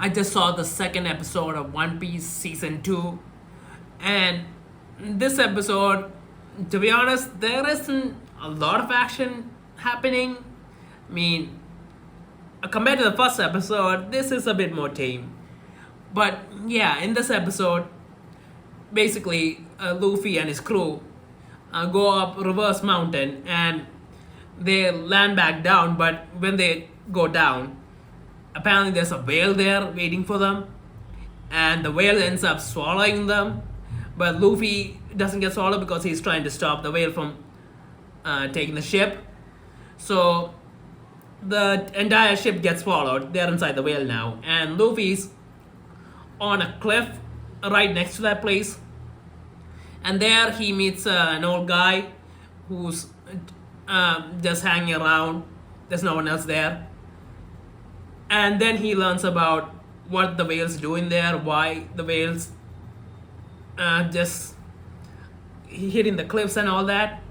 I just saw the second episode of One Piece season 2, and this episode, to be honest, there isn't a lot of action happening. I mean, compared to the first episode, this is a bit more tame. But yeah, in this episode, basically, Luffy and his crew go up Reverse Mountain and they land back down. But when they go down, apparently there's a whale there waiting for them, and the whale ends up swallowing them. But Luffy doesn't get swallowed because he's trying to stop the whale from taking the ship. So the entire ship gets swallowed. They're inside the whale now, and Luffy's on a cliff right next to that place. And there he meets an old guy who's just hanging around. There's no one else there. And then he learns about what the whale's doing there, why the whale's just hitting the cliffs and all that.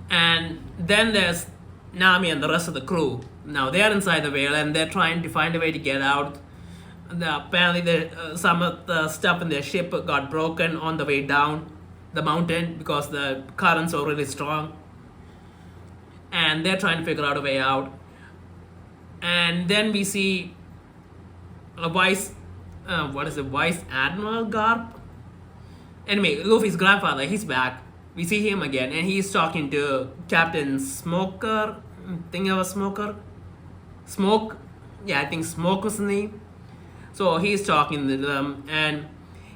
And then there's Nami and the rest of the crew. Now they're inside the whale and they're trying to find a way to get out. Apparently, some of the stuff in their ship got broken on the way down the mountain because the currents are really strong. And they're trying to figure out a way out. And then we see a Vice Admiral Garp? Anyway, Luffy's grandfather, he's back. We see him again, and he's talking to Captain Smoker. Think of a Smoker? Smoke? Yeah, I think Smoke was the name. So he's talking to them, and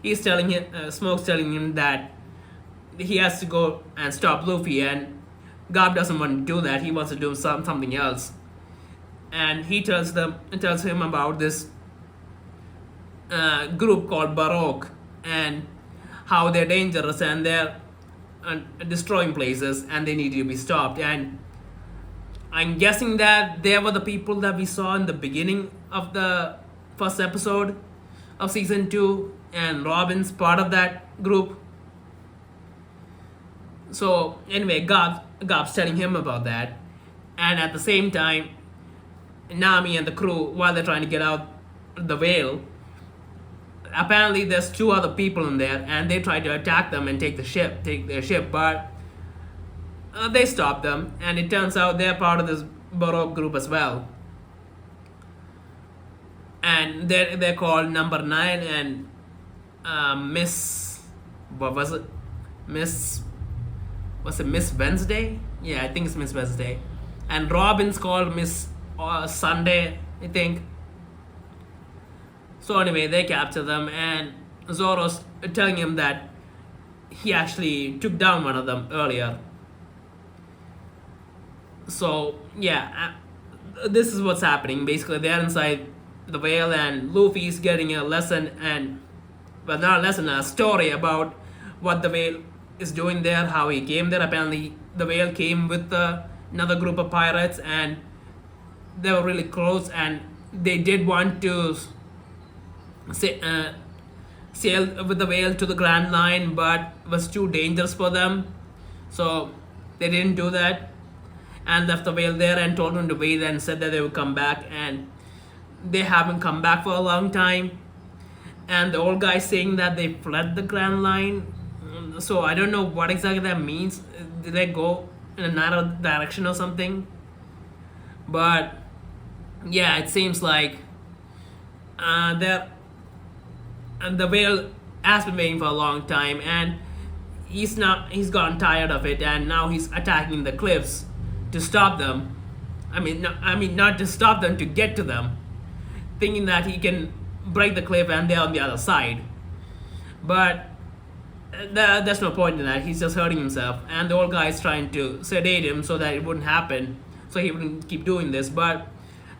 he's telling him, Smoke's telling him that he has to go and stop Luffy, and Garp doesn't want to do that. He wants to do something else. And he tells him about this group called Baroque and how they're dangerous and they're destroying places and they need to be stopped. And I'm guessing that they were the people that we saw in the beginning of the first episode of season 2, and Robin's part of that group. So anyway, Garp's telling him about that, and at the same time, Nami and the crew, while they're trying to get out the whale, apparently there's 2 other people in there, and they try to attack them and take their ship, but they stop them, and it turns out they're part of this Baroque group as well. And they're called Number 9 and Miss, what was it? Miss Wednesday? Yeah, I think it's Miss Wednesday. And Robin's called Miss Sunday, I think. So anyway, they capture them, and Zoro's telling him that he actually took down one of them earlier. So yeah, this is what's happening. Basically, they're inside the whale, and Luffy's getting a lesson, and well, not a lesson, a story about what the whale is doing there, how he came there. Apparently, the whale came with another group of pirates, and they were really close, and they did want to sail with the whale to the Grand Line, but it was too dangerous for them, so they didn't do that and left the whale there and told him to wait and said that they would come back, and they haven't come back for a long time. And the old guy saying that they fled the Grand Line, so I don't know what exactly that means. Did they go in another direction or something? But yeah, it seems like the whale has been waiting for a long time, and he's gotten tired of it, and now he's attacking the cliffs to stop them. I mean not to stop them, to get to them, thinking that he can break the cliff and they're on the other side. But there's no point in that. He's just hurting himself, and the old guy is trying to sedate him so that it wouldn't happen, so he wouldn't keep doing this. But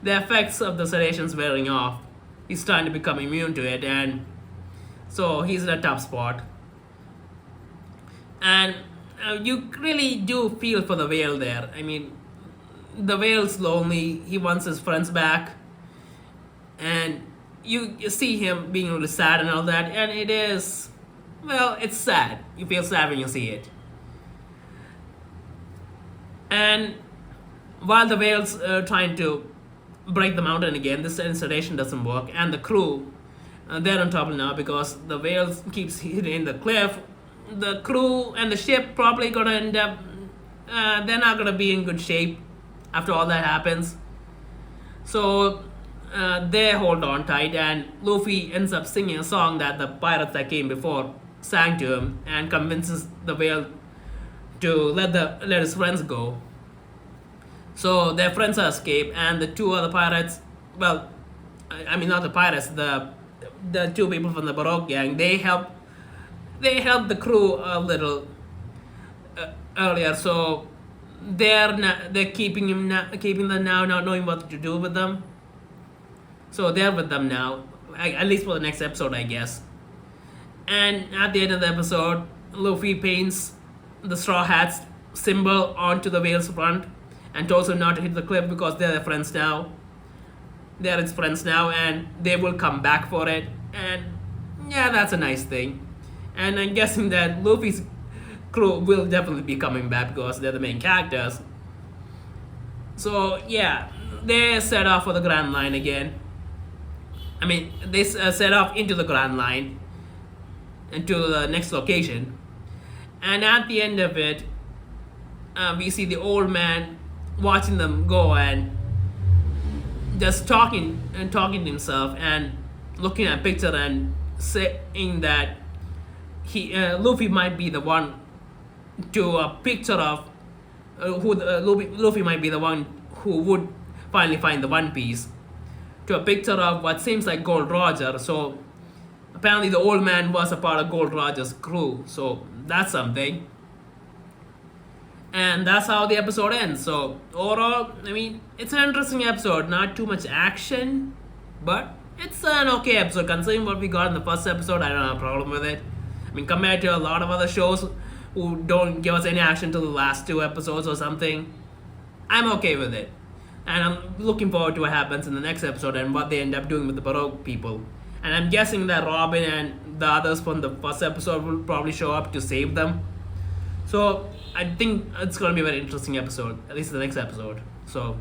the effects of the sedation's wearing off. He's starting to become immune to it, and so he's in a tough spot. And you really do feel for the whale there. I mean, the whale's lonely. He wants his friends back, and you see him being really sad and all that, and it is, well, it's sad. You feel sad when you see it. And while the whale's trying to break the mountain again. This installation doesn't work, and the crew, they're in trouble now because the whales keeps hitting the cliff. The crew and the ship probably gonna end up. They're not gonna be in good shape after all that happens. So they hold on tight, and Luffy ends up singing a song that the pirates that came before sang to him, and convinces the whale to let his friends go. So their friends escape, and the two other pirates, well, I mean not the pirates, the two people from the Baroque gang, they help the crew a little earlier. So they're keeping them now, not knowing what to do with them. So they're with them now, at least for the next episode, I guess. And at the end of the episode, Luffy paints the Straw Hats symbol onto the whale's front, and tells him not to hit the cliff because they're their friends now. They're his friends now, and they will come back for it. And yeah, that's a nice thing. And I'm guessing that Luffy's crew will definitely be coming back because they're the main characters. So yeah, they set off for the Grand Line again. I mean, they set off into the Grand Line, into the next location. And at the end of it, we see the old man watching them go and just talking to himself and looking at a picture and saying that Luffy might be the one to a picture of Luffy might be the one who would finally find the One Piece, to a picture of what seems like Gold Roger. So apparently the old man was a part of Gold Roger's crew, so that's something. And that's how the episode ends. So overall, I mean, it's an interesting episode. Not too much action, but it's an okay episode considering what we got in the first episode. I don't have a problem with it. I mean, compared to a lot of other shows who don't give us any action till the last two episodes or something, I'm okay with it. And I'm looking forward to what happens in the next episode and what they end up doing with the Baroque people. And I'm guessing that Robin and the others from the first episode will probably show up to save them. So I think it's going to be a very interesting episode, at least the next episode. So